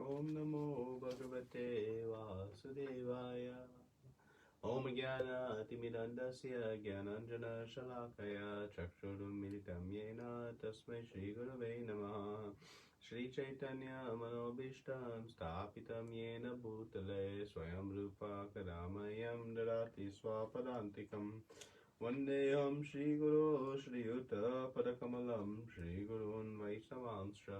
Om Namo Bhagavate Vasudevaya. Om Jnana Timidandasya Jnananjana Shalakaya Chakshurum Militam Yena Tasmai Shri Gurave Namaha. Shri Chaitanya Manobishtam Stapitam Yena Bhutale Swayam Rupa Kadamayam Dadati Swapadantikam Vandeham Shri Guru Shri Yuta Padakamalam Shri Gurun Vaisnavanscha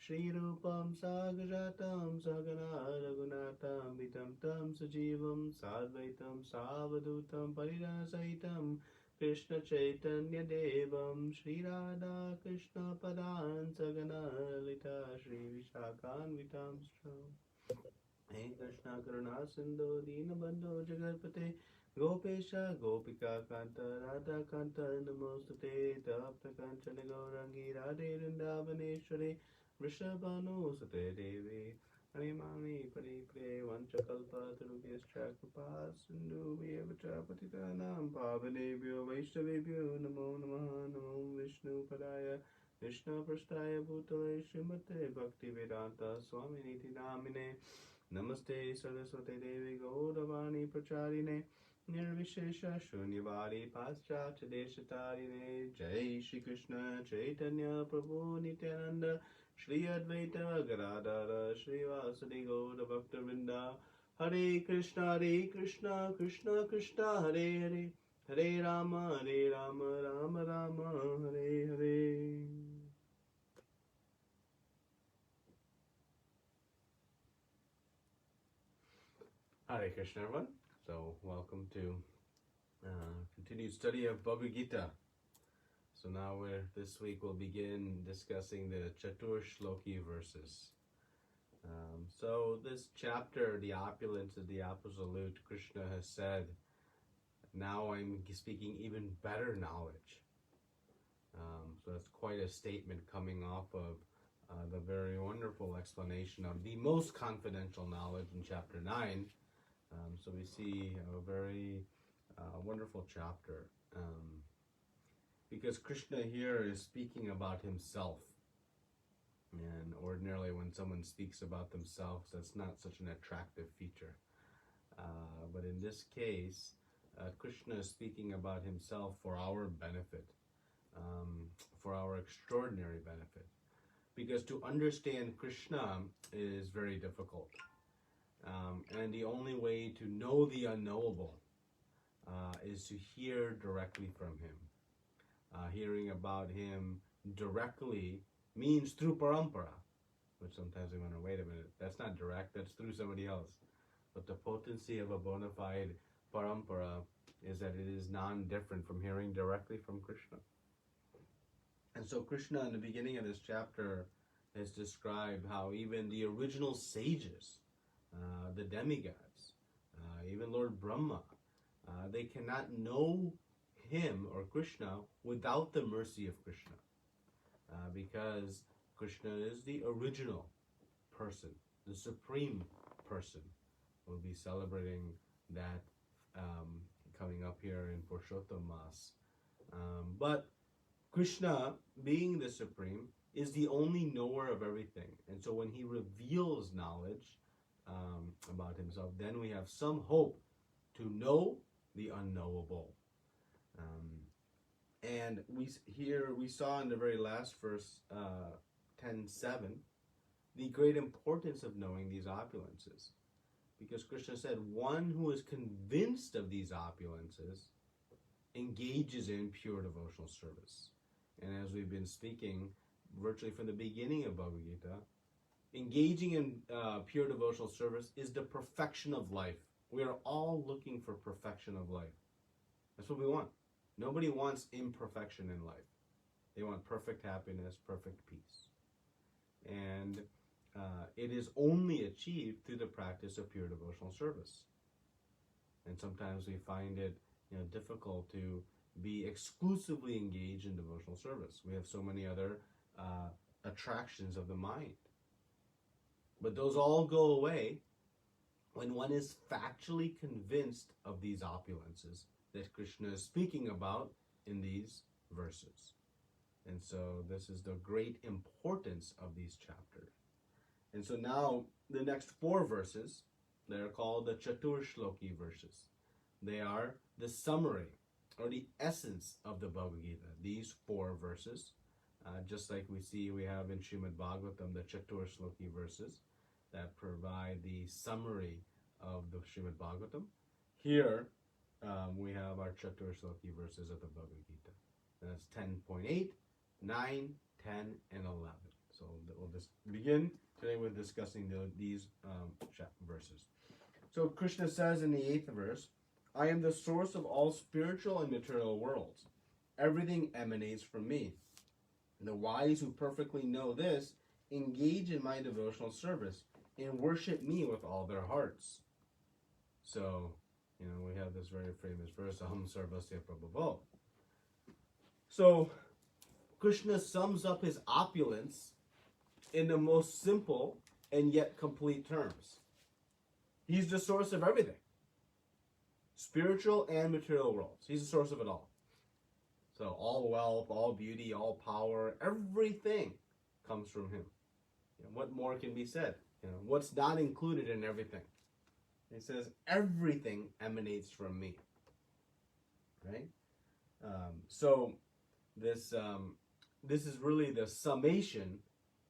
Shri Rupam Sagajatam Sagana Raghunatam Vitam Tam Sajivam Sadvaitam Savadutam Parirasaitam Krishna Chaitanya Devam Shri Radha Krishna Padan Sagana Lita Shri Vishakan Vitamscha Hey Krishna Karuna Sindhu Dinabandhu Jagarpate Gopesha Gopika Kanta Radha Kanta Namostate Tapta Kanchana Gaurangi Radhe Vrindavaneshwari Vrishabhanu Sate Devi Harimani Paripre Vanchakalpa Tarubhyascha Kripa Sindhu Vyavacha Patitanam Pavanebhyo Vaishnavebhyo Namo Namaha Namo Vishnu Padaya Krishna Prasthaya Bhutale Srimate Bhakti Vedanta Swami Niti Namine Namaste Saraswate Devi Gauravani Pracharine Nirvishesha Shunyavadi Paschatya Deshatarine Jai Shri Krishna Chaitanya Prabhu Nityananda Shri Advaita Gadadara Shri Vasadi Gaura Bhaktavinda Hare Krishna Krishna Krishna Hare Hare Hare Rama Rama Rama Hare Hare. Hare Krishna, everyone. So, welcome to continued study of Bhagavad Gita. So now this week we'll begin discussing the Chatur Shloki verses. So this chapter, the opulence of the absolute, Krishna has said, now I'm speaking even better knowledge. So that's quite a statement coming off of the very wonderful explanation of the most confidential knowledge in chapter 9. So we see a very wonderful chapter because Krishna here is speaking about himself, and ordinarily when someone speaks about themselves, that's not such an attractive feature, but in this case Krishna is speaking about himself for our benefit, for our extraordinary benefit, because to understand Krishna is very difficult. And the only way to know the unknowable is to hear directly from him. Hearing about him directly means through parampara, which sometimes we wonder, wait a minute, that's not direct, that's through somebody else. But the potency of a bona fide parampara is that it is non-different from hearing directly from Krishna. And so Krishna, in the beginning of this chapter, has described how even the original sages, the demigods, even Lord Brahma, they cannot know him or Krishna without the mercy of Krishna, because Krishna is the original person, the supreme person. We'll be celebrating that coming up here in Purushottam Mas. But Krishna, being the supreme, is the only knower of everything. And so when he reveals knowledge about himself, then we have some hope to know the unknowable. And we saw in the very last verse, 10:7, the great importance of knowing these opulences. Because Krishna said, one who is convinced of these opulences engages in pure devotional service. And as we've been speaking virtually from the beginning of Bhagavad Gita, engaging in pure devotional service is the perfection of life. We are all looking for perfection of life. That's what we want. Nobody wants imperfection in life. They want perfect happiness, perfect peace. And it is only achieved through the practice of pure devotional service. And sometimes we find it difficult to be exclusively engaged in devotional service. We have so many other attractions of the mind. But those all go away when one is factually convinced of these opulences that Krishna is speaking about in these verses. And so this is the great importance of these chapters. And so now the next 4 verses, they're called the Chaturshloki verses. They are the summary or the essence of the Bhagavad Gita. These 4 verses, just like we have in Srimad Bhagavatam, the Chaturshloki verses that provide the summary of the Srimad Bhagavatam. Here, we have our Chaturshloki verses of the Bhagavad Gita. And that's 10.8, 9, 10, and 11. So we'll just begin today with discussing these verses. So Krishna says in the 8th verse, I am the source of all spiritual and material worlds. Everything emanates from me. The wise who perfectly know this engage in my devotional service and worship me with all their hearts. So, we have this very famous verse, Aham Sarvasya Prabhavo. So, Krishna sums up his opulence in the most simple and yet complete terms. He's the source of everything. Spiritual and material worlds. He's the source of it all. So all wealth, all beauty, all power, everything comes from him. What more can be said? What's not included in everything? He says everything emanates from me. Right? So this is really the summation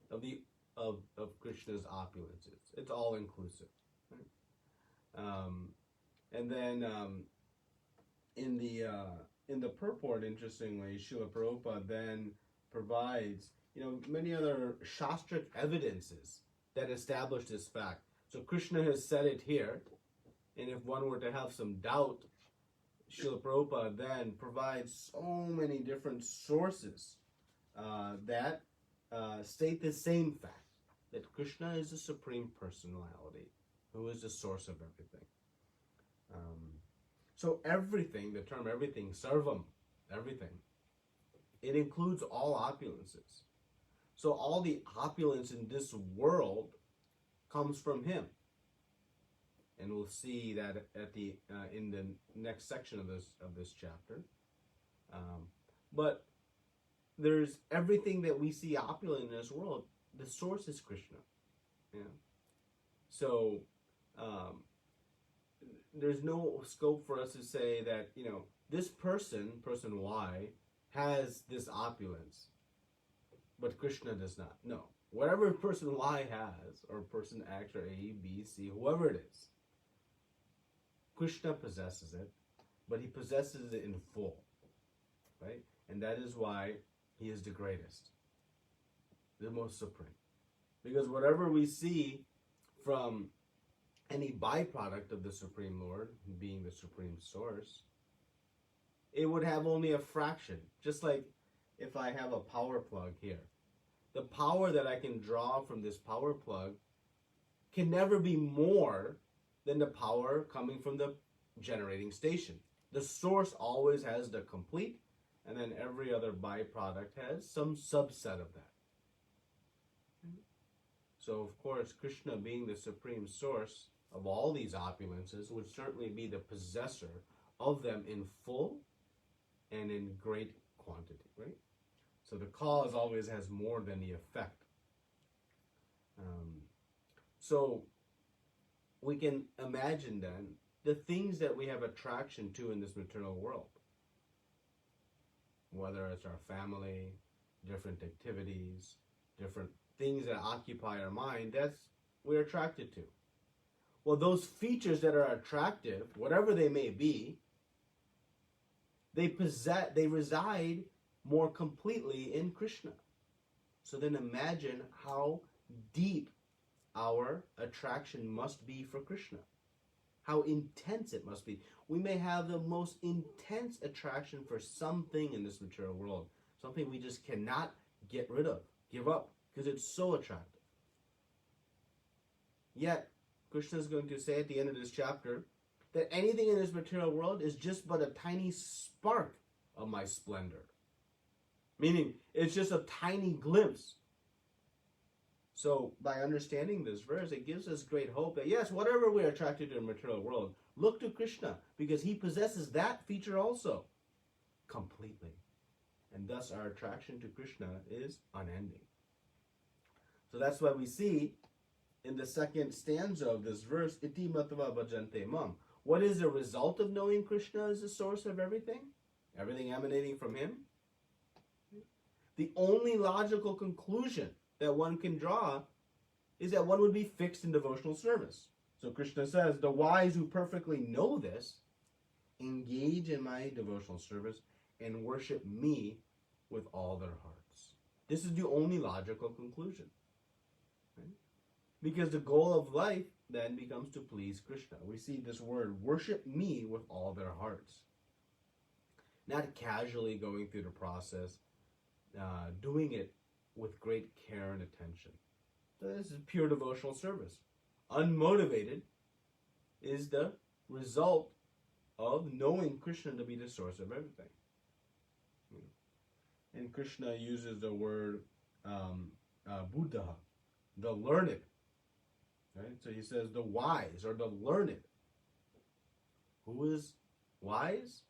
of Krishna's opulences. It's all inclusive. Right? And then in the purport, interestingly, Srila Prabhupada then provides many other shastric evidences that establish this fact. So Krishna has said it here, and if one were to have some doubt, Srila Prabhupada then provides so many different sources that state the same fact, that Krishna is the Supreme Personality who is the source of everything. So everything, the term everything, sarvam, everything, it includes all opulences. So all the opulence in this world comes from him. And we'll see that at the in the next section of this chapter. But there's everything that we see opulent in this world, the source is Krishna. Yeah. So there's no scope for us to say that, this person Y, has this opulence, but Krishna does not. No. Whatever person Y has, or person X, or A, B, C, whoever it is, Krishna possesses it, but he possesses it in full. Right? And that is why he is the greatest, the most supreme. Because whatever we see from any byproduct of the Supreme Lord, being the Supreme Source, it would have only a fraction. Just like if I have a power plug here. The power that I can draw from this power plug can never be more than the power coming from the generating station. The source always has the complete, and then every other byproduct has some subset of that. So, of course, Krishna, being the supreme source of all these opulences, would certainly be the possessor of them in full and in great quantity, right? So the cause always has more than the effect. So we can imagine then the things that we have attraction to in this material world. Whether it's our family, different activities, different things that occupy our mind, that's we're attracted to. Well, those features that are attractive, whatever they may be, they reside more completely in Krishna. So then imagine how deep our attraction must be for Krishna. How intense it must be. We may have the most intense attraction for something in this material world, something we just cannot get rid of, give up, because it's so attractive. Yet, Krishna is going to say at the end of this chapter that anything in this material world is just but a tiny spark of my splendor. Meaning, it's just a tiny glimpse. So, by understanding this verse, it gives us great hope that yes, whatever we're attracted to in the material world, look to Krishna, because he possesses that feature also, completely. And thus our attraction to Krishna is unending. So that's why we see in the second stanza of this verse, iti matva bhajante mam. What is the result of knowing Krishna as the source of everything? Everything emanating from him? The only logical conclusion that one can draw is that one would be fixed in devotional service. So Krishna says, the wise who perfectly know this engage in my devotional service and worship me with all their hearts. This is the only logical conclusion. Right? Because the goal of life then becomes to please Krishna. We see this word, worship me with all their hearts. Not casually going through the process, doing it with great care and attention. So this is pure devotional service. Unmotivated is the result of knowing Krishna to be the source of everything. And Krishna uses the word Buddha, the learned. Right? So he says the wise or the learned. Who is wise?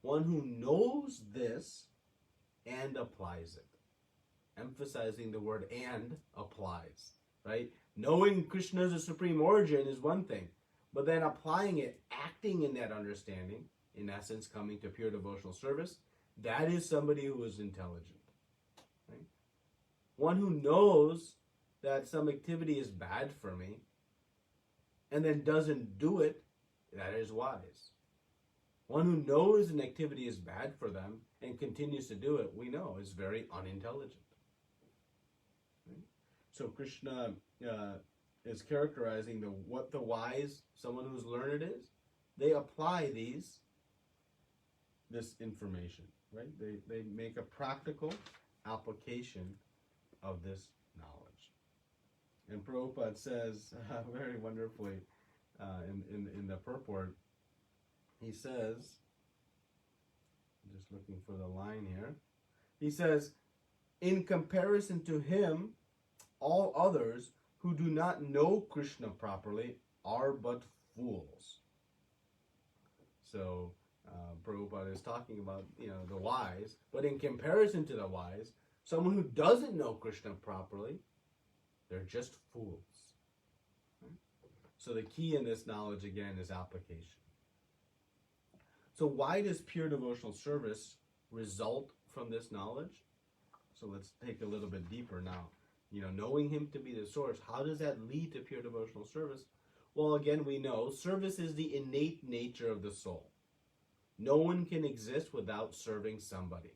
One who knows this and applies it. Emphasizing the word and applies. Right? Knowing Krishna as a supreme origin is one thing, but then applying it, acting in that understanding, in essence coming to pure devotional service, that is somebody who is intelligent. Right? One who knows that some activity is bad for me and then doesn't do it, that is wise. One who knows an activity is bad for them and continues to do it, we know is very unintelligent. Right? So Krishna is characterizing what the wise, someone who's learned is. They apply this information, right? They make a practical application of this knowledge. And Prabhupada says very wonderfully in the purport, he says, I'm just looking for the line here. He says, in comparison to him, all others who do not know Krishna properly are but fools. So Prabhupada is talking about the wise, but in comparison to the wise, someone who doesn't know Krishna properly, they're just fools. Right? So the key in this knowledge again is application. So why does pure devotional service result from this knowledge? So let's take a little bit deeper now. Knowing him to be the source, how does that lead to pure devotional service? Well, again, we know service is the innate nature of the soul. No one can exist without serving somebody.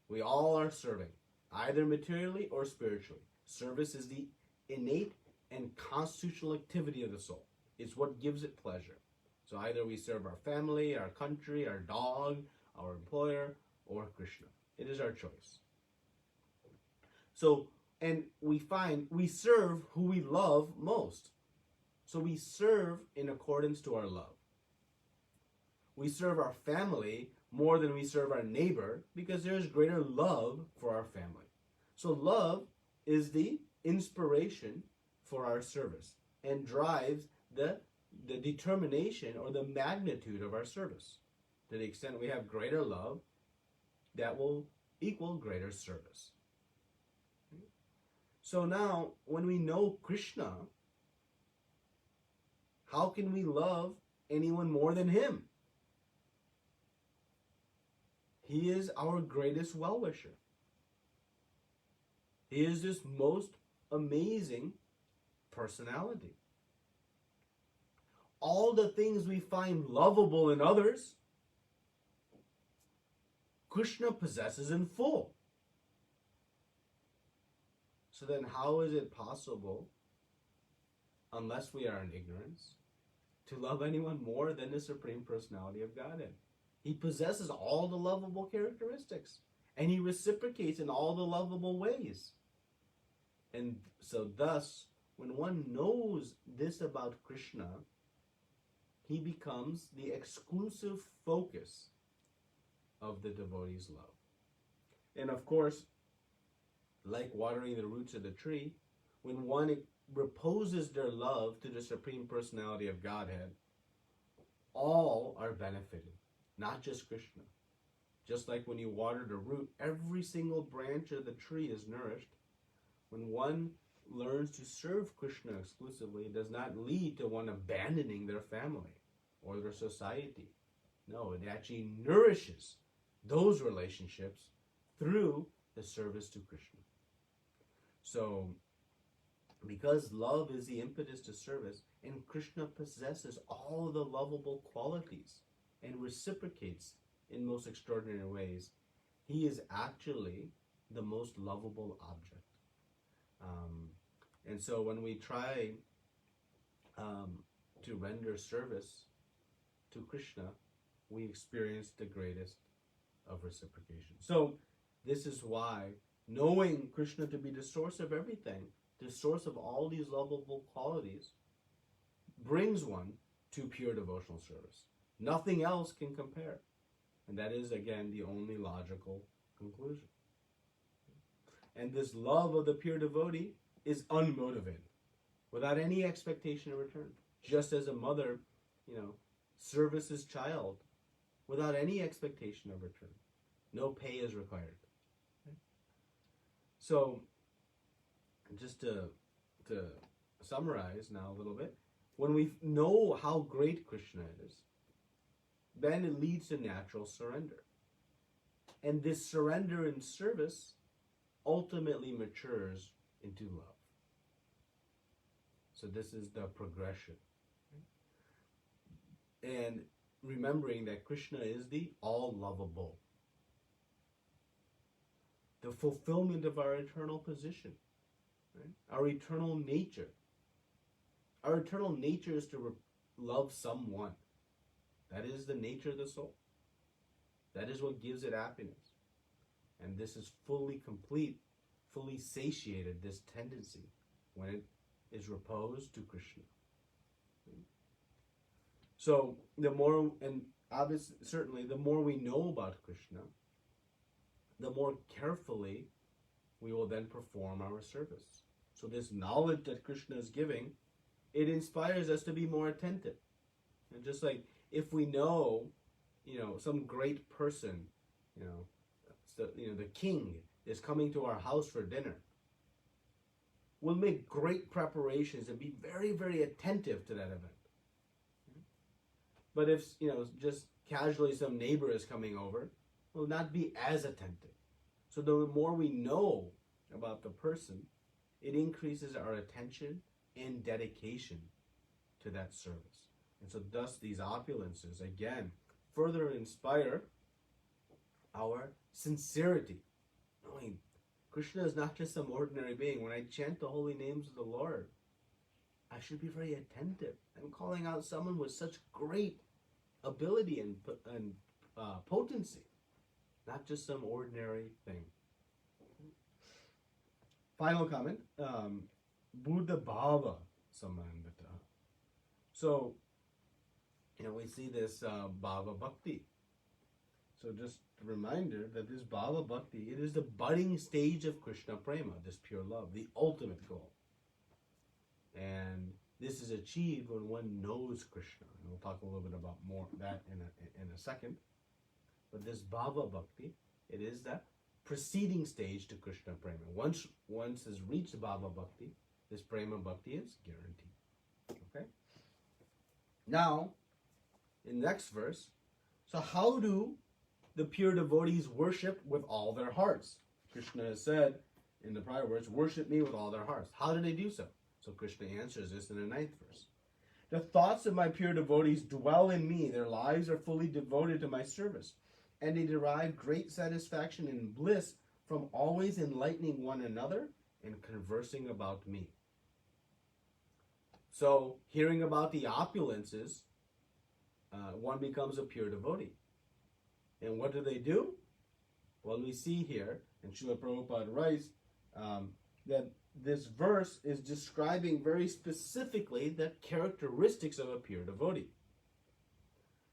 We all are serving, either materially or spiritually. Service is the innate and constitutional activity of the soul. It's what gives it pleasure. So either we serve our family, our country, our dog, our employer, or Krishna. It is our choice. So, and we find we serve who we love most. So we serve in accordance to our love. We serve our family more than we serve our neighbor because there is greater love for our family. So love is the inspiration for our service and drives the determination or the magnitude of our service. To the extent we have greater love, that will equal greater service. So now, when we know Krishna, how can we love anyone more than him? He is our greatest well-wisher. He is this most amazing personality. All the things we find lovable in others, Krishna possesses in full. So then how is it possible, unless we are in ignorance, to love anyone more than the Supreme Personality of Godhead? He possesses all the lovable characteristics, and he reciprocates in all the lovable ways. And so thus, when one knows this about Krishna, he becomes the exclusive focus of the devotee's love. And of course, like watering the roots of the tree, when one reposes their love to the Supreme Personality of Godhead, all are benefited, not just Krishna. Just like when you water the root, every single branch of the tree is nourished. When one learns to serve Krishna exclusively, it does not lead to one abandoning their family or their society. No, it actually nourishes those relationships through the service to Krishna. So, because love is the impetus to service, and Krishna possesses all the lovable qualities and reciprocates in most extraordinary ways, he is actually the most lovable object. And so when we try to render service to Krishna, we experience the greatest of reciprocation. So this is why knowing Krishna to be the source of everything, the source of all these lovable qualities, brings one to pure devotional service. Nothing else can compare. And that is, again, the only logical conclusion. And this love of the pure devotee is unmotivated, without any expectation of return. Just as a mother, services child without any expectation of return. No pay is required. Okay? So, just to summarize now a little bit, when we know how great Krishna is, then it leads to natural surrender. And this surrender in service ultimately matures into love. So this is the progression. And remembering that Krishna is the all-lovable, the fulfillment of our eternal position, right? Our eternal nature. Our eternal nature is to love someone. That is the nature of the soul. That is what gives it happiness. And this is fully complete, fully satiated, this tendency, when it is reposed to Krishna. So the more, and obviously, certainly, the more we know about Krishna, the more carefully we will then perform our service. So this knowledge that Krishna is giving, it inspires us to be more attentive. And just like if we know, some great person, the king is coming to our house for dinner, we'll make great preparations and be very, very attentive to that event. But if, just casually some neighbor is coming over, we'll not be as attentive. So the more we know about the person, it increases our attention and dedication to that service. And so thus these opulences, again, further inspire our sincerity. Knowing Krishna is not just some ordinary being. When I chant the holy names of the Lord, I should be very attentive. I'm calling out someone with such great ability and potency, not just some ordinary thing. Final comment, Buddha Bhava Samandita. So, we see this Bhava Bhakti. So just a reminder that this Bhava Bhakti, it is the budding stage of Krishna Prema, this pure love, the ultimate goal. And this is achieved when one knows Krishna. And we'll talk a little bit about more of that in a second. But this Bhava Bhakti, it is that preceding stage to Krishna Prema. Once is reached Bhava Bhakti, this Prema Bhakti is guaranteed. Okay? Now, in the next verse, so how do the pure devotees worship with all their hearts? Krishna has said in the prior words, worship me with all their hearts. How do they do so? So Krishna answers this in the 9th verse. The thoughts of my pure devotees dwell in me. Their lives are fully devoted to my service. And they derive great satisfaction and bliss from always enlightening one another and conversing about me. So, hearing about the opulences, one becomes a pure devotee. And what do? Well, we see here, and Srila Prabhupada writes, that this verse is describing very specifically the characteristics of a pure devotee.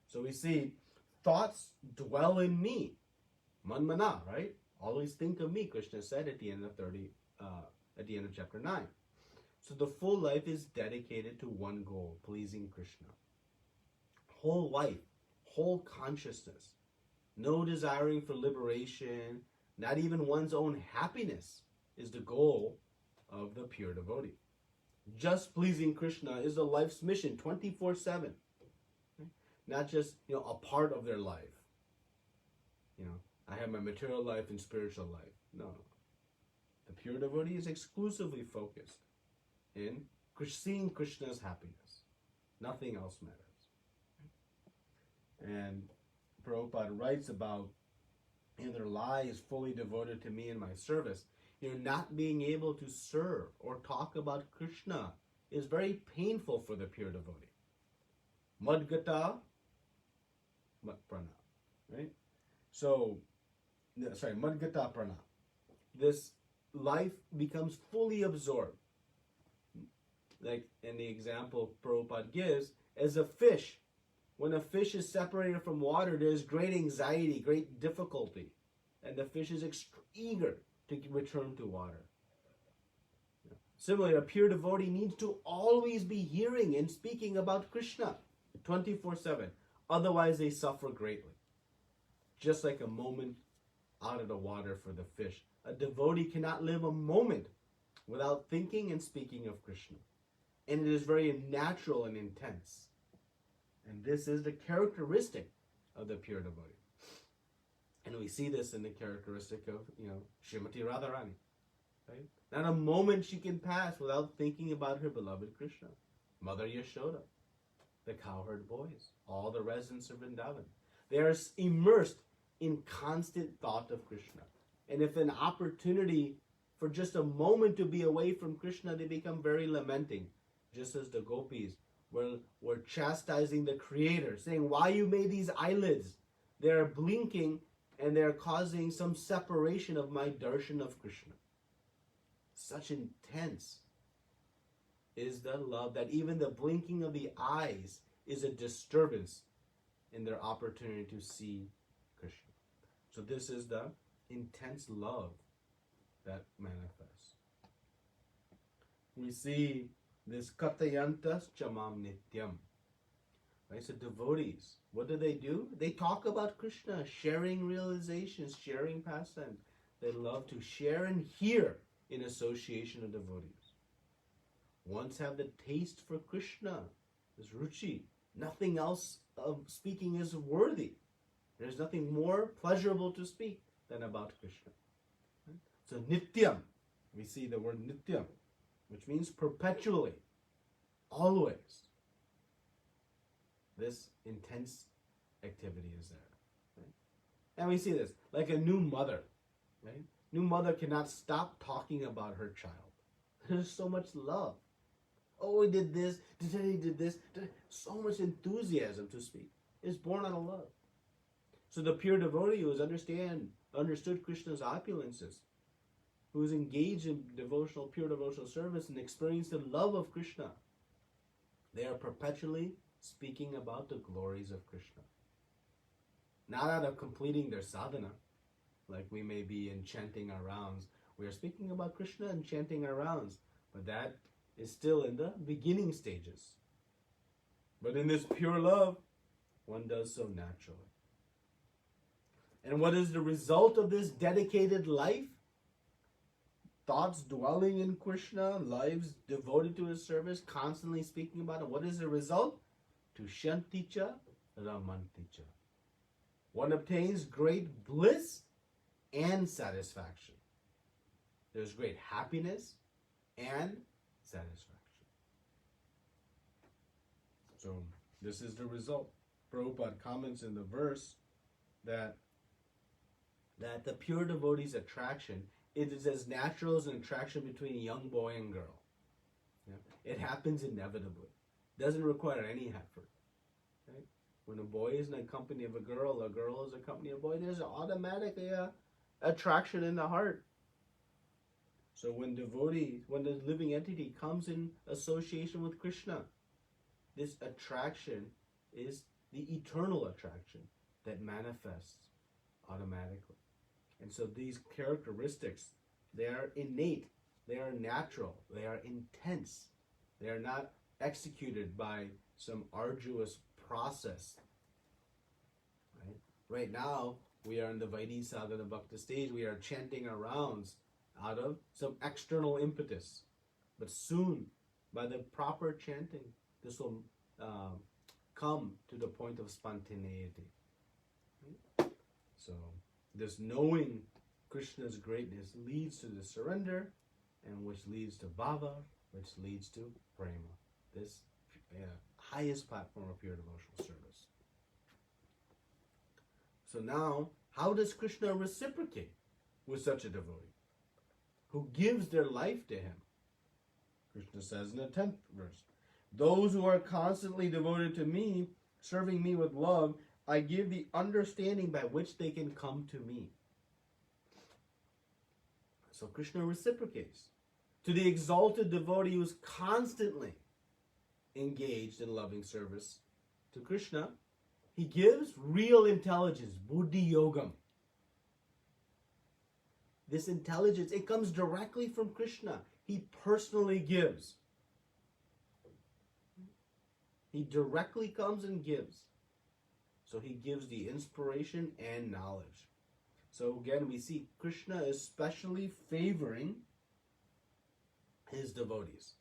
So we see, thoughts dwell in me. Manmana, right? Always think of me, Krishna said at the end of chapter 9. So the full life is dedicated to one goal, pleasing Krishna. Whole life, whole consciousness, no desiring for liberation, not even one's own happiness is the goal of the pure devotee. Just pleasing Krishna is a life's mission, 24/7. Not just, a part of their life. I have my material life and spiritual life. No. The pure devotee is exclusively focused in seeing Krishna's happiness. Nothing else matters. And Prabhupada writes about their lives fully devoted to me and my service. Not being able to serve or talk about Krishna is very painful for the pure devotee. Madgata prana, right? Madgata prana. This life becomes fully absorbed. Like in the example Prabhupada gives, as a fish. When a fish is separated from water, there's great anxiety, great difficulty. And the fish is eager to return to water. Similarly, a pure devotee needs to always be hearing and speaking about Krishna 24/7. Otherwise, they suffer greatly. Just like a moment out of the water for the fish. A devotee cannot live a moment without thinking and speaking of Krishna. And it is very natural and intense. And this is the characteristic of the pure devotee. And we see this in the characteristic of, Srimati Radharani. Right? Not a moment she can pass without thinking about her beloved Krishna. Mother Yashoda, the cowherd boys, all the residents of Vrindavan. They are immersed in constant thought of Krishna. And if an opportunity for just a moment to be away from Krishna, they become very lamenting. Just as the gopis were chastising the Creator, saying, why you made these eyelids? They are blinking and they are causing some separation of my darshan of Krishna. Such intense is the love that even the blinking of the eyes is a disturbance in their opportunity to see Krishna. So this is the intense love that manifests. We see this katayantas chamam nityam. Right? So devotees, what do? They talk about Krishna, sharing realizations, sharing pastimes. They love to share and hear in association of devotees. Once have the taste for Krishna, this ruchi. Nothing else of speaking is worthy. There's nothing more pleasurable to speak than about Krishna. Right? So nityam, we see the word nityam, which means perpetually, always. This intense activity is there. Right? And we see this, like a new mother. Right? New mother cannot stop talking about her child. There's so much love. Oh, he did this, today he did this. So much enthusiasm to speak. It's born out of love. So the pure devotee who has understood Krishna's opulences, who is engaged in pure devotional service and experienced the love of Krishna, they are perpetually speaking about the glories of Krishna. Not out of completing their sadhana, like we may be in chanting our rounds. We are speaking about Krishna and chanting our rounds, but that is still in the beginning stages. But in this pure love, one does so naturally. And what is the result of this dedicated life? Thoughts dwelling in Krishna, lives devoted to his service, constantly speaking about it. What is the result? Tushanticha ramanticha. One obtains great bliss and satisfaction. There's great happiness and satisfaction. So this is the result. Prabhupada comments in the verse that the pure devotee's attraction, it is as natural as an attraction between a young boy and girl. Yeah? It happens inevitably. Doesn't require any effort. Right? When a boy is in the company of a girl is in the company of a boy, there's automatically a attraction in the heart. So when the living entity comes in association with Krishna, this attraction is the eternal attraction that manifests automatically. And so these characteristics, they are innate, they are natural, they are intense. They are not executed by some arduous process. Right now, we are in the Vaidhi Sadhana Bhakti stage. We are chanting our rounds. out of some external impetus. But soon, by the proper chanting, this will come to the point of spontaneity. So, this knowing Krishna's greatness leads to the surrender, and which leads to bhava, which leads to prema, this highest platform of pure devotional service. So now, how does Krishna reciprocate with such a devotee who gives their life to him? Krishna says in the 10th verse, those who are constantly devoted to me, serving me with love, I give the understanding by which they can come to me. So Krishna reciprocates to the exalted devotee who is constantly engaged in loving service to Krishna. He gives real intelligence, buddhi yogam. This intelligence, it comes directly from Krishna. He personally gives. He directly comes and gives. So he gives the inspiration and knowledge. So again, we see Krishna is specially favoring his devotees.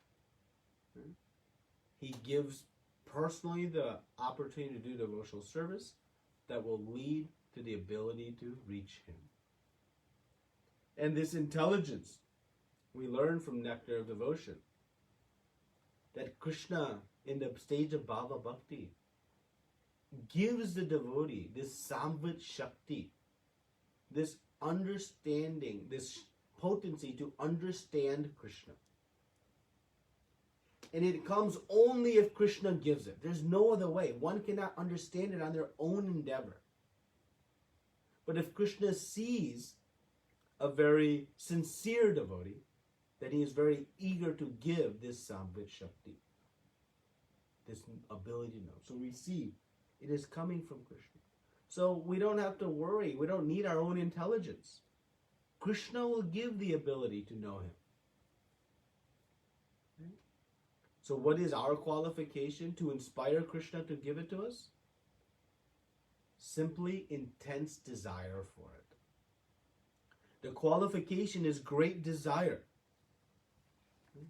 He gives personally the opportunity to do devotional service that will lead to the ability to reach him. And this intelligence, we learn from Nectar of Devotion, that Krishna, in the stage of Bhava Bhakti, gives the devotee this Samvit Shakti, this understanding, this potency to understand Krishna. And it comes only if Krishna gives it. There's no other way. One cannot understand it on their own endeavor. But if Krishna sees a very sincere devotee, then he is very eager to give this Samvit Shakti, this ability to know. So we see it is coming from Krishna. So we don't have to worry. We don't need our own intelligence. Krishna will give the ability to know him. So what is our qualification to inspire Krishna to give it to us? Simply intense desire for it. The qualification is great desire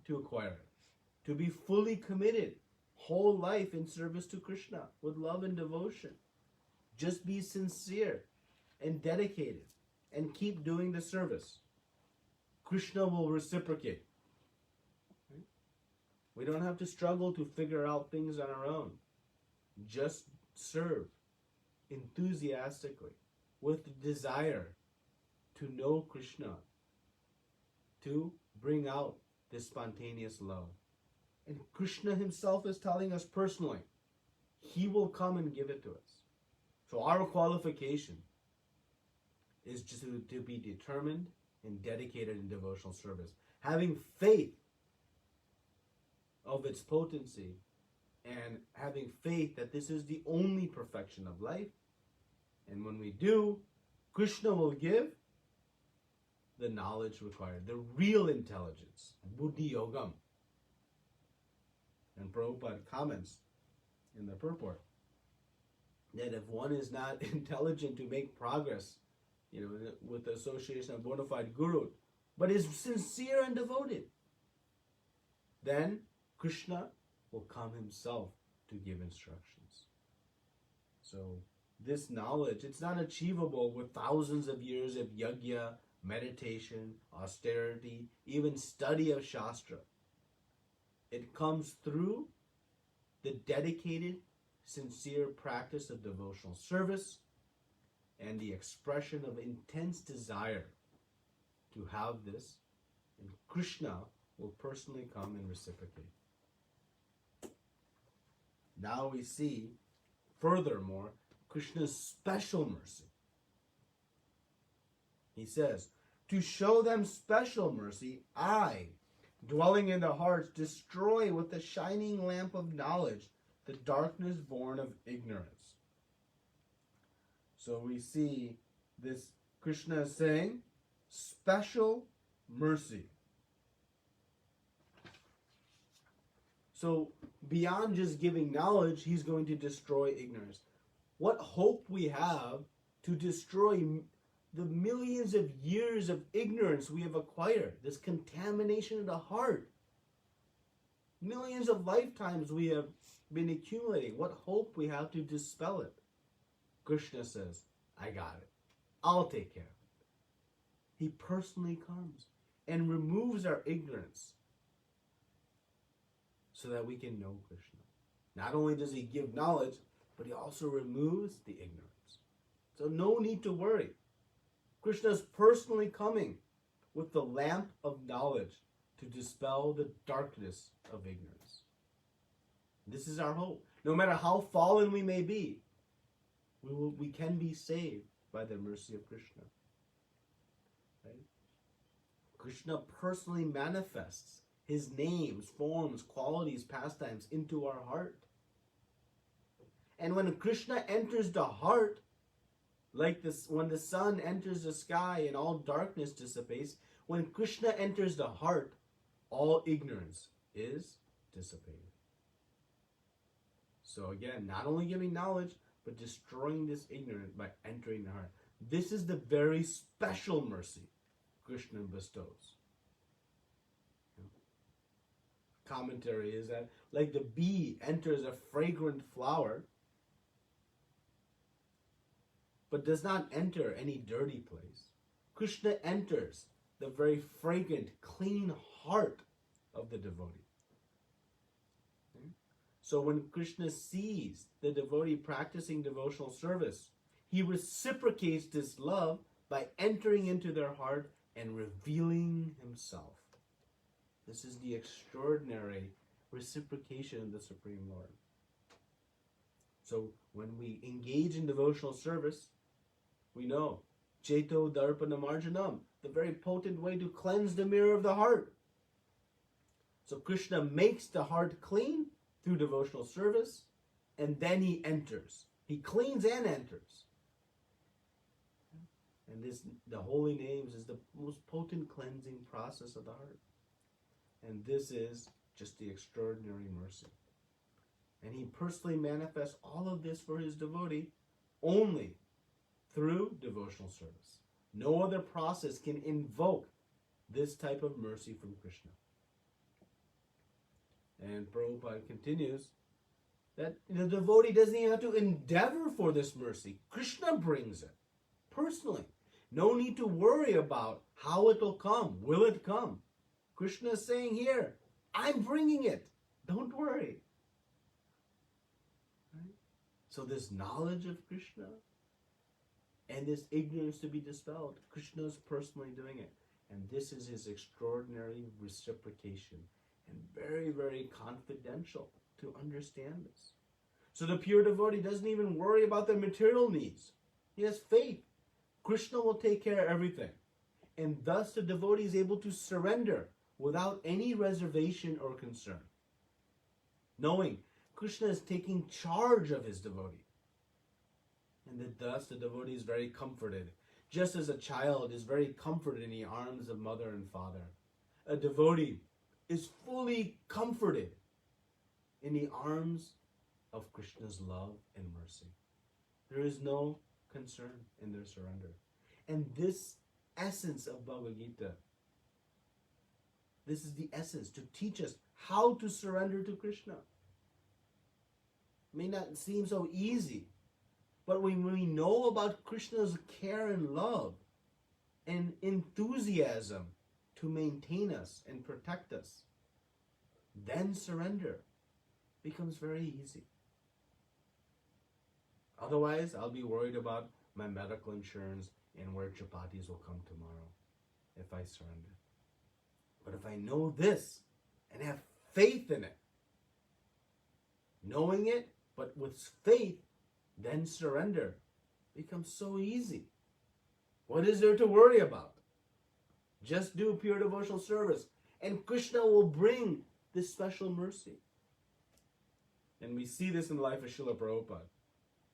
to acquire it. To be fully committed, whole life in service to Krishna with love and devotion. Just be sincere and dedicated and keep doing the service. Krishna will reciprocate. We don't have to struggle to figure out things on our own. Just serve enthusiastically with desire to know Krishna, to bring out this spontaneous love. And Krishna himself is telling us personally, he will come and give it to us. So our qualification is just to be determined and dedicated in devotional service, having faith of its potency and having faith that this is the only perfection of life. And when we do, Krishna will give the knowledge required, the real intelligence, buddhi yogam. And Prabhupada comments in the purport that if one is not intelligent to make progress, with the association of bona fide guru, but is sincere and devoted, then Krishna will come himself to give instructions. So this knowledge, it's not achievable with thousands of years of yajna, meditation, austerity, even study of Shastra. It comes through the dedicated, sincere practice of devotional service and the expression of intense desire to have this, and Krishna will personally come and reciprocate. Now we see, furthermore, Krishna's special mercy. He says, to show them special mercy, I, dwelling in their hearts, destroy with the shining lamp of knowledge the darkness born of ignorance. So we see this Krishna saying, special mercy. So beyond just giving knowledge, he's going to destroy ignorance. What hope we have to destroy the millions of years of ignorance we have acquired, this contamination of the heart. Millions of lifetimes we have been accumulating. What hope we have to dispel it. Krishna says, I got it. I'll take care of it. He personally comes and removes our ignorance so that we can know Krishna. Not only does he give knowledge, but he also removes the ignorance. So no need to worry. Krishna is personally coming with the lamp of knowledge to dispel the darkness of ignorance. This is our hope. No matter how fallen we may be, we can be saved by the mercy of Krishna. Right? Krishna personally manifests his names, forms, qualities, pastimes into our heart. And when Krishna enters the heart, like this, when the sun enters the sky and all darkness dissipates, when Krishna enters the heart, all ignorance is dissipated. So again, not only giving knowledge, but destroying this ignorance by entering the heart. This is the very special mercy Krishna bestows. Commentary is that like the bee enters a fragrant flower, but does not enter any dirty place, Krishna enters the very fragrant, clean heart of the devotee. So when Krishna sees the devotee practicing devotional service, he reciprocates this love by entering into their heart and revealing himself. This is the extraordinary reciprocation of the Supreme Lord. So when we engage in devotional service, we know Jeto Darpana Marjanam, the very potent way to cleanse the mirror of the heart. So Krishna makes the heart clean through devotional service, and then he enters. He cleans and enters. And the holy names is the most potent cleansing process of the heart. And this is just the extraordinary mercy. And he personally manifests all of this for his devotee only through devotional service. No other process can invoke this type of mercy from Krishna. And Prabhupada continues that the devotee doesn't even have to endeavor for this mercy. Krishna brings it personally. No need to worry about how it will come. Will it come? Krishna is saying here, I'm bringing it. Don't worry. Right? So this knowledge of Krishna and this ignorance to be dispelled, Krishna is personally doing it. And this is his extraordinary reciprocation. And very, very confidential to understand this. So the pure devotee doesn't even worry about their material needs. He has faith. Krishna will take care of everything. And thus the devotee is able to surrender without any reservation or concern, knowing Krishna is taking charge of his devotee. And that thus the devotee is very comforted. Just as a child is very comforted in the arms of mother and father, a devotee is fully comforted in the arms of Krishna's love and mercy. There is no concern in their surrender. And this essence of Bhagavad Gita, this is the essence to teach us how to surrender to Krishna. It may not seem so easy, but when we know about Krishna's care and love and enthusiasm to maintain us and protect us, then surrender becomes very easy. Otherwise, I'll be worried about my medical insurance and where chapatis will come tomorrow if I surrender. But if I know this and have faith in it, knowing it, but with faith, then surrender becomes so easy. What is there to worry about? Just do pure devotional service, and Krishna will bring this special mercy. And we see this in the life of Srila Prabhupada.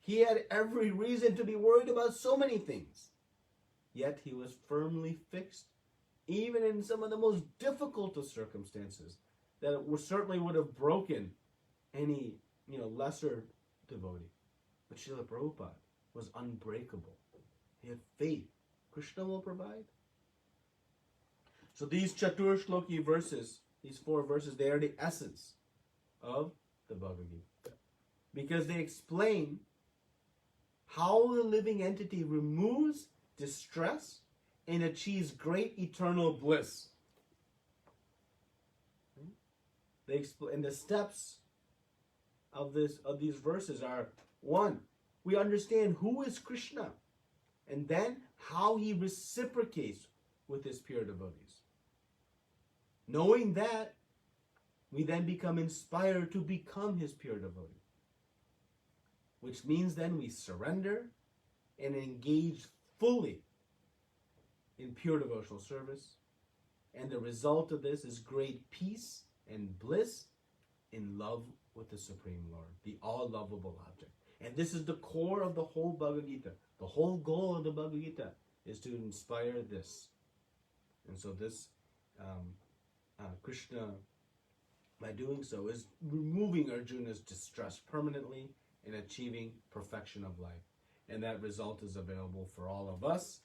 He had every reason to be worried about so many things, yet he was firmly fixed, even in some of the most difficult of circumstances that certainly would have broken any lesser devotee. But Srila Prabhupada was unbreakable. He had faith Krishna will provide. So these Chatur Shloki verses, these 4 verses, they are the essence of the Bhagavad Gita. Because they explain how the living entity removes distress and achieves great eternal bliss. They explain the steps of these verses are: 1, we understand who is Krishna, and then how he reciprocates with his pure devotees. Knowing that, we then become inspired to become his pure devotee. Which means then we surrender and engage fully in pure devotional service. And the result of this is great peace and bliss in love with the Supreme Lord, the all-lovable object. And this is the core of the whole Bhagavad Gita. The whole goal of the Bhagavad Gita is to inspire this. And so this Krishna, by doing so, is removing Arjuna's distress permanently and achieving perfection of life. And that result is available for all of us.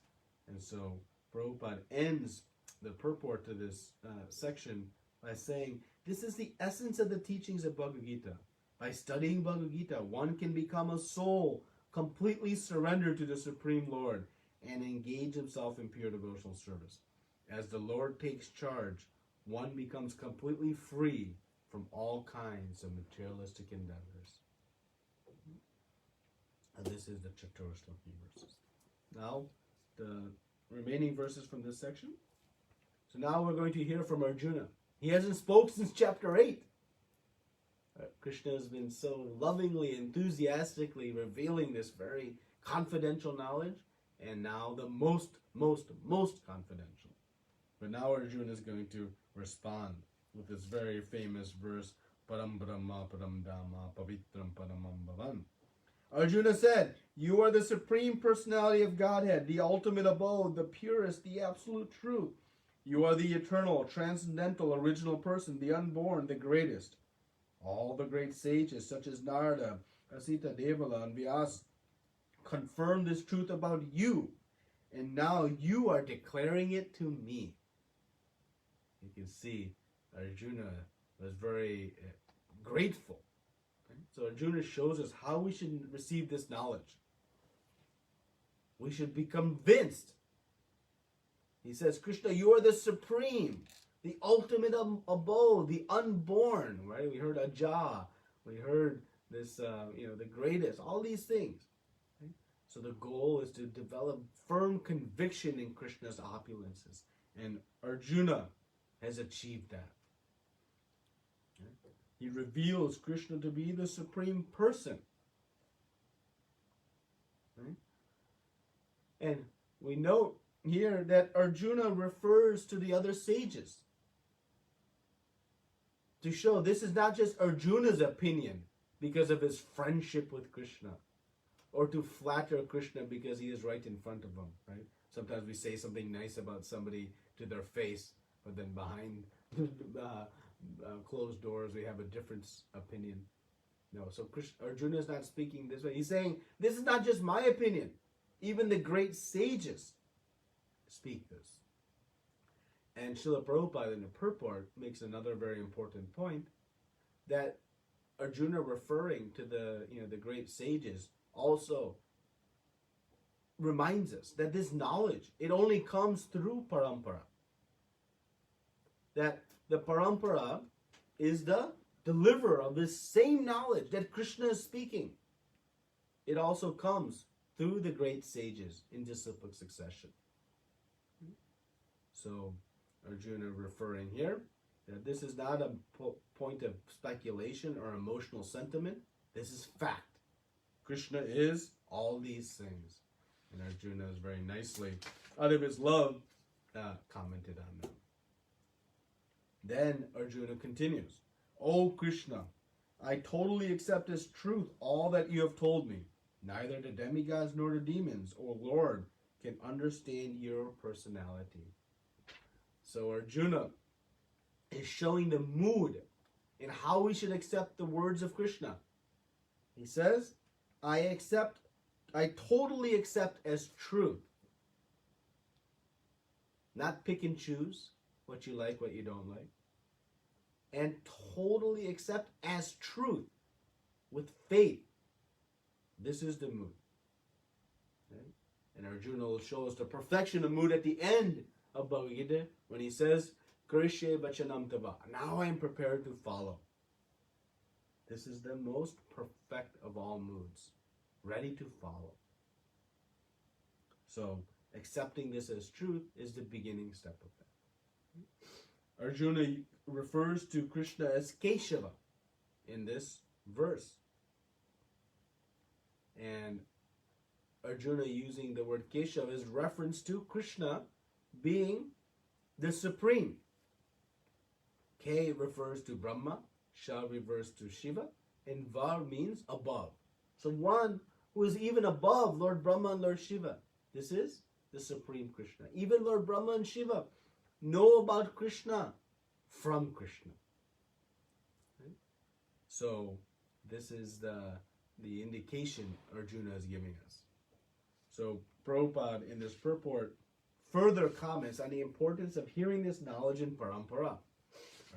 And so Prabhupada ends the purport to this section by saying, this is the essence of the teachings of Bhagavad Gita. By studying Bhagavad Gita, one can become a soul completely surrendered to the Supreme Lord and engage himself in pure devotional service. As the Lord takes charge, one becomes completely free from all kinds of materialistic endeavors. And this is the Chatur Shloki verses. Now, the remaining verses from this section. So now we're going to hear from Arjuna. He hasn't spoken since chapter 8. Krishna has been so lovingly, enthusiastically revealing this very confidential knowledge, and now the most confidential. But now Arjuna is going to respond with this very famous verse, Param Brahma Param Dhamma Pavitram Paramam Bhavan. Arjuna said, you are the Supreme Personality of Godhead, the ultimate abode, the purest, the absolute truth. You are the eternal, transcendental, original person, the unborn, the greatest. All the great sages, such as Narada, Asita, Devala, and Vyas, confirm this truth about you, and now you are declaring it to me. You can see Arjuna was very grateful. Okay? So Arjuna shows us how we should receive this knowledge. We should be convinced. He says, Krishna, you are the supreme, the ultimate abode, the unborn, right? We heard Aja, we heard this, the greatest, all these things. Right? So the goal is to develop firm conviction in Krishna's opulences. And Arjuna has achieved that. Okay? He reveals Krishna to be the supreme person. Right? And we note here that Arjuna refers to the other sages to show this is not just Arjuna's opinion because of his friendship with Krishna, or to flatter Krishna because he is right in front of him, right? Sometimes we say something nice about somebody to their face, but then behind closed doors we have a different opinion. No, so Arjuna is not speaking this way. He's saying, this is not just my opinion. Even the great sages speak this. And Srila Prabhupada in the purport makes another very important point, that Arjuna referring to the great sages also reminds us that this knowledge, it only comes through parampara. That the parampara is the deliverer of this same knowledge that Krishna is speaking. It also comes through the great sages in disciplic succession. So Arjuna referring here that this is not a point of speculation or emotional sentiment. This is fact. Krishna is all these things. And Arjuna has very nicely, out of his love, commented on them. Then Arjuna continues, O Krishna, I totally accept as truth all that you have told me. Neither the demigods nor the demons, O Lord, can understand your personality. So Arjuna is showing the mood in how we should accept the words of Krishna. He says, I totally accept as truth not pick and choose what you like, what you don't like, and totally accept as truth with faith. This is the mood. Okay? And Arjuna will show us the perfection of mood at the end of Bhagavad Gita when he says, Karishe Bachanam Tava. Now I am prepared to follow. This is the most perfect of all moods. Ready to follow. So, accepting this as truth is the beginning step of that. Arjuna refers to Krishna as Keshava in this verse. And Arjuna using the word Keshava is reference to Krishna being the supreme. K refers to Brahma, Sha refers to Shiva, and Va means above. So one who is even above Lord Brahma and Lord Shiva. This is the supreme Krishna. Even Lord Brahma and Shiva know about Krishna from Krishna. Okay? So this is the indication Arjuna is giving us. So Prabhupada in this purport further comments on the importance of hearing this knowledge in Parampara.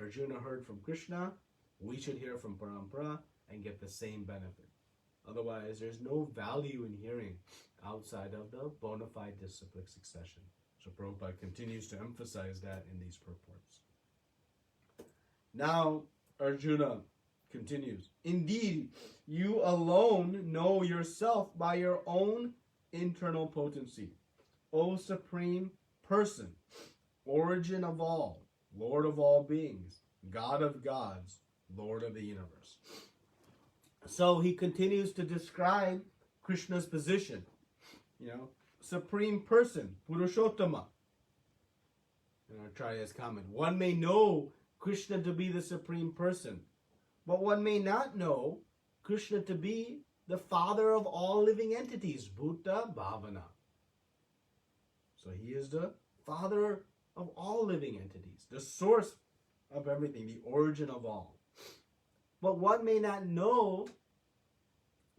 Arjuna heard from Krishna, we should hear from Parampara and get the same benefit. Otherwise, there's no value in hearing outside of the bona fide disciplic succession. So Prabhupada continues to emphasize that in these purports. Now, Arjuna continues, indeed, you alone know yourself by your own internal potency. O Supreme Person, origin of all, Lord of all beings, God of gods, Lord of the universe. So he continues to describe Krishna's position. Supreme Person, Purushottama. Acharya's comment. One may know Krishna to be the Supreme Person, but one may not know Krishna to be the Father of all living entities, Bhuta Bhavana. So he is the Father of all living entities, the source of everything, the origin of all. But one may not know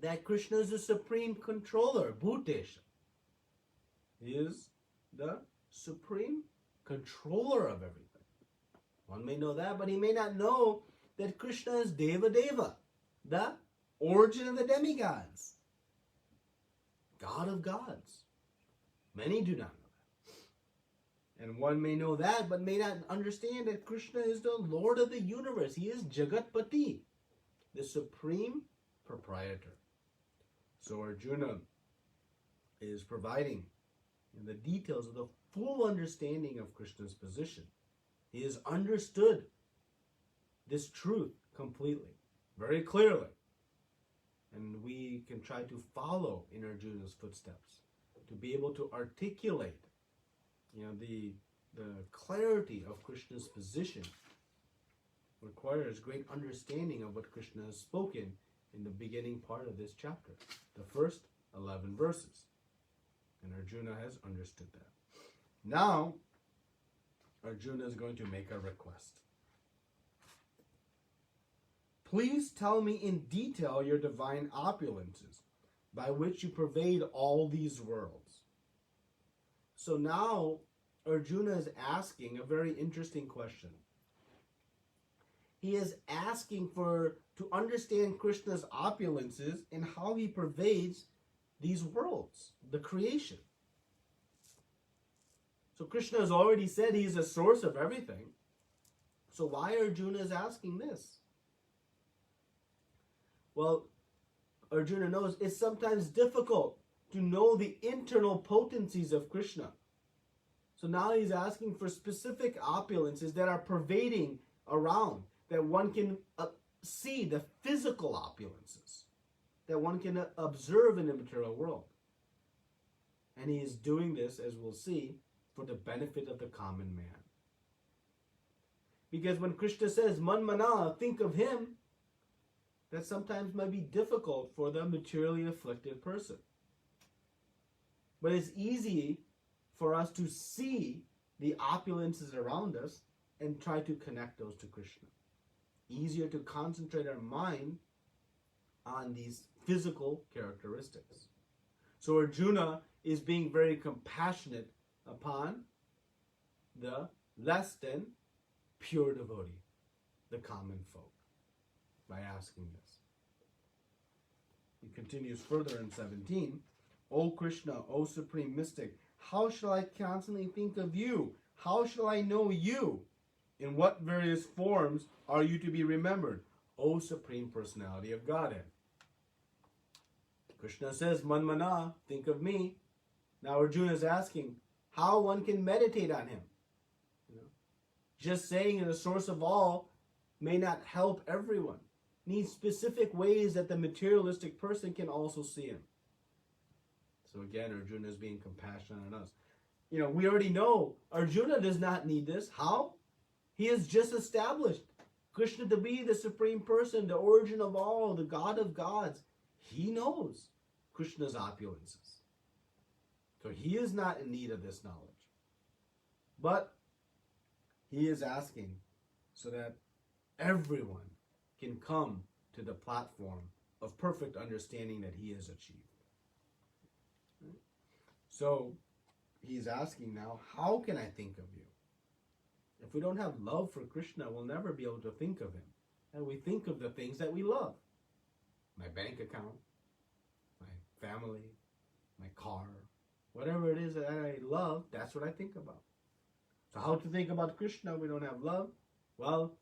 that Krishna is the Supreme Controller, Bhutesha. He is the Supreme Controller of everything. One may know that, but he may not know that Krishna is Deva Deva, the origin of the demigods, God of gods. Many do not know that. And one may know that, but may not understand that Krishna is the Lord of the universe. He is Jagatpati, the Supreme Proprietor. So Arjuna is providing the details of the full understanding of Krishna's position. He has understood this truth completely, very clearly. And we can try to follow in Arjuna's footsteps, to be able to articulate, the clarity of Krishna's position requires great understanding of what Krishna has spoken in the beginning part of this chapter, the first 11 verses. And Arjuna has understood that. Now, Arjuna is going to make a request. Please tell me in detail your divine opulences, by which you pervade all these worlds. So now, Arjuna is asking a very interesting question. He is asking to understand Krishna's opulences and how he pervades these worlds, the creation. So Krishna has already said he is the source of everything. So why Arjuna is asking this? Well, Arjuna knows it's sometimes difficult to know the internal potencies of Krishna. So now he's asking for specific opulences that are pervading around, that one can see the physical opulences, that one can observe in the material world. And he is doing this, as we'll see, for the benefit of the common man. Because when Krishna says, Man mana, think of him, that sometimes might be difficult for the materially afflicted person. But it's easy for us to see the opulences around us and try to connect those to Krishna. Easier to concentrate our mind on these physical characteristics. So Arjuna is being very compassionate upon the less than pure devotee, the common folk, by asking this. He continues further in 17. O Krishna, O Supreme Mystic, how shall I constantly think of you? How shall I know you? In what various forms are you to be remembered, O Supreme Personality of Godhead? Krishna says, Manmana, think of me. Now Arjuna is asking how one can meditate on him. Just saying in the source of all may not help everyone. Needs specific ways that the materialistic person can also see him. So again, Arjuna is being compassionate on us. We already know Arjuna does not need this. How? He has just established Krishna to be the Supreme Person, the origin of all, the God of gods. He knows Krishna's opulences. So he is not in need of this knowledge. But he is asking so that everyone can come to the platform of perfect understanding that he has achieved. So he's asking now, how can I think of you? If we don't have love for Krishna, we'll never be able to think of him. And we think of the things that we love. My bank account, my family, my car, whatever it is that I love, that's what I think about. So how to think about Krishna? We don't have love. Well,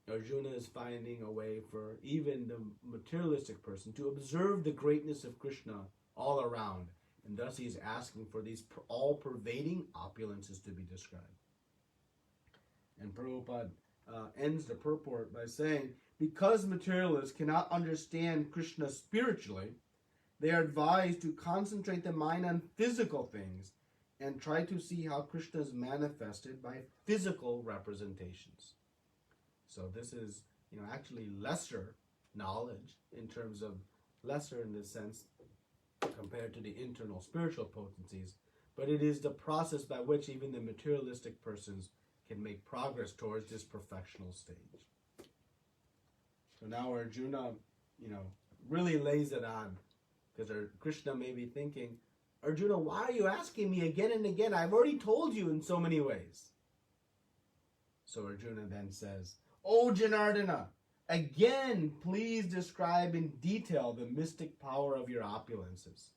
Arjuna is finding a way for even the materialistic person to observe the greatness of Krishna all around. And thus he's asking for these all-pervading opulences to be described. And Prabhupada ends the purport by saying, because materialists cannot understand Krishna spiritually, they are advised to concentrate the mind on physical things and try to see how Krishna is manifested by physical representations. So this is, actually lesser knowledge in terms of lesser in this sense compared to the internal spiritual potencies, but it is the process by which even the materialistic persons can make progress towards this perfectional stage. So now Arjuna, really lays it on, because Krishna may be thinking, Arjuna, why are you asking me again and again? I've already told you in so many ways. So Arjuna then says, O Janardana, again, please describe in detail the mystic power of your opulences.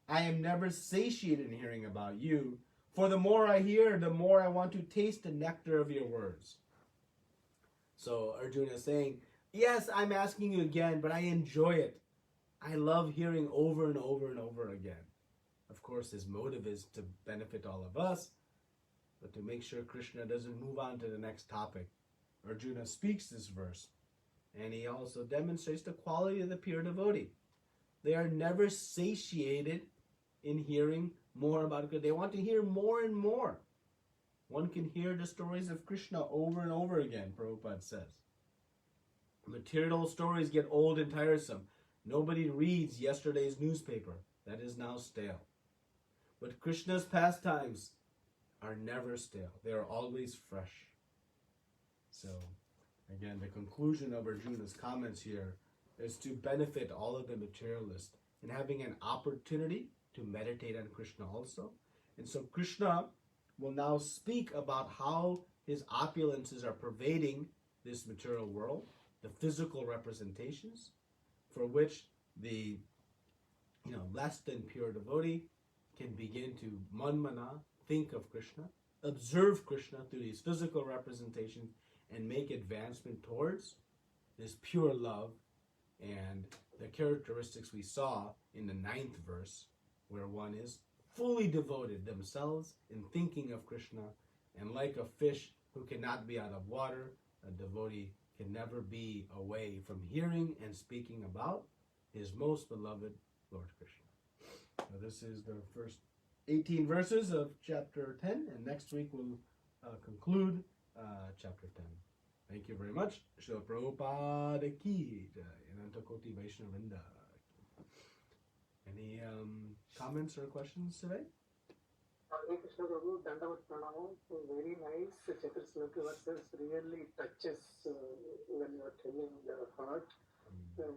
I am never satiated in hearing about you, for the more I hear, the more I want to taste the nectar of your words. So Arjuna is saying, yes, I'm asking you again, but I enjoy it. I love hearing over and over and over again. Of course, his motive is to benefit all of us, but to make sure Krishna doesn't move on to the next topic, Arjuna speaks this verse, and he also demonstrates the quality of the pure devotee. They are never satiated in hearing more about Krishna. They want to hear more and more. One can hear the stories of Krishna over and over again, Prabhupada says. Material stories get old and tiresome. Nobody reads yesterday's newspaper. That is now stale. But Krishna's pastimes are never stale. They are always fresh. So, again, the conclusion of Arjuna's comments here is to benefit all of the materialists in having an opportunity to meditate on Krishna also. And so Krishna will now speak about how his opulences are pervading this material world, the physical representations, for which the less than pure devotee can begin to manmana, think of Krishna, observe Krishna through these physical representations, and make advancement towards this pure love and the characteristics we saw in the 9th verse, where one is fully devoted themselves in thinking of Krishna, and like a fish who cannot be out of water, a devotee can never be away from hearing and speaking about his most beloved Lord Krishna. So this is the first 18 verses of chapter 10, and next week we'll conclude chapter 10. Thank you very much. Srila Prabhupada ki jai. Anantakoti Vaishnavrinda. Any comments or questions today? Hare Krishna Prabhu, Dandavat Pranamam. Very nice. Chaturshloki verses really touches when you are telling the heart. And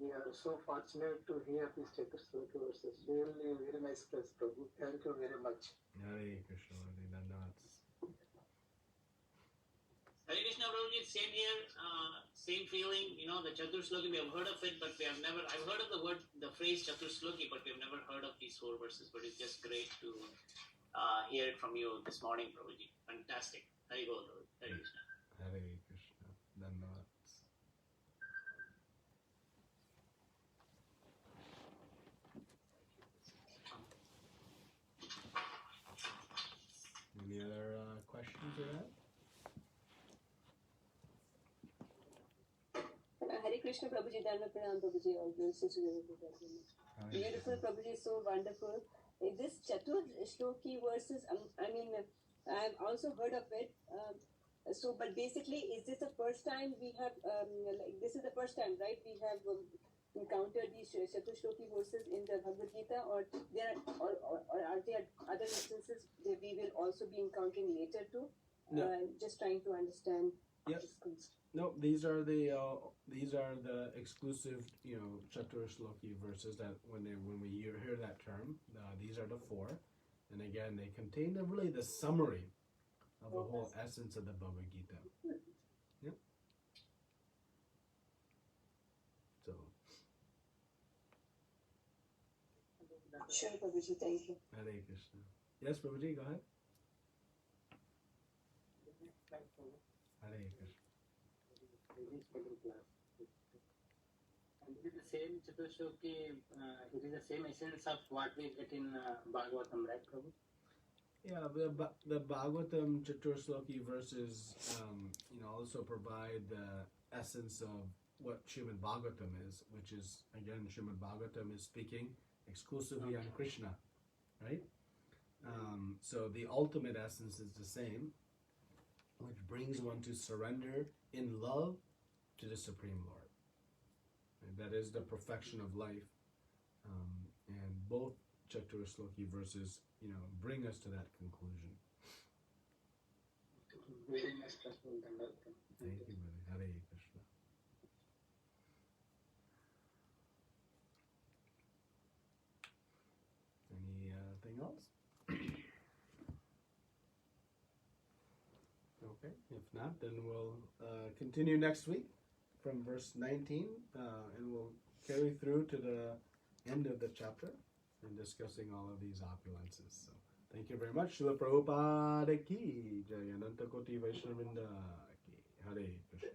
we are so fortunate to hear these Chaturshloki verses. Really very nice place, Prabhu. Thank you very much. Hare Krishna. Hare Dandavat. Prabhuji, same here, same feeling. The Chaturshloki, we have heard of it, but I've heard of the phrase Chaturshloki, but we have never heard of these 4 verses. But it's just great to hear it from you this morning, Prabhuji. Fantastic. Hari Bol, Hari Krishna. Hare Krishna. Dhanyavad. Any other questions or that? Hare Krishna Prabhuji, Dharma Pranam Prabhuji, all those beautiful Prabhuji, so wonderful. This Chatur Shloki verses, I've also heard of it. But basically, is this the first time we have, this is the first time, right? We have encountered these Chatur Shloki verses in the Bhagavad Gita, or are there other instances that we will also be encountering later too? No. Just trying to understand. Yep. No, these are the exclusive, Chatur Shloki verses that when we hear that term, these are the 4, and again they contain really the summary of the whole essence of the Bhagavad Gita. Yep. So. Sure, Prabhuji, thank you. Hare Krishna. Yes, Prabhuji, go ahead. Hare Krishna. And it is the same Chaturshloki, it is the same essence of what we get in Bhagavatam, right, Prabhu? Yeah, the Bhagavatam Chaturshloki verses, also provide the essence of what Srimad Bhagavatam is, which is, again, Srimad Bhagavatam is speaking exclusively on Krishna, right? So the ultimate essence is the same, which brings one to surrender in love to the Supreme Lord. And that is the perfection of life. And both Chaturshloki verses, bring us to that conclusion. Very nice, Prabhu. Thank you, brother. Hare Krishna. Anything else? Okay, if not, then we'll continue next week from verse 19, and we'll carry through to the end of the chapter and discussing all of these opulences. So, thank you very much. Srila Prabhupada ki Jai, Ananta Koti Vaishnavrinda ki Hare Krishna.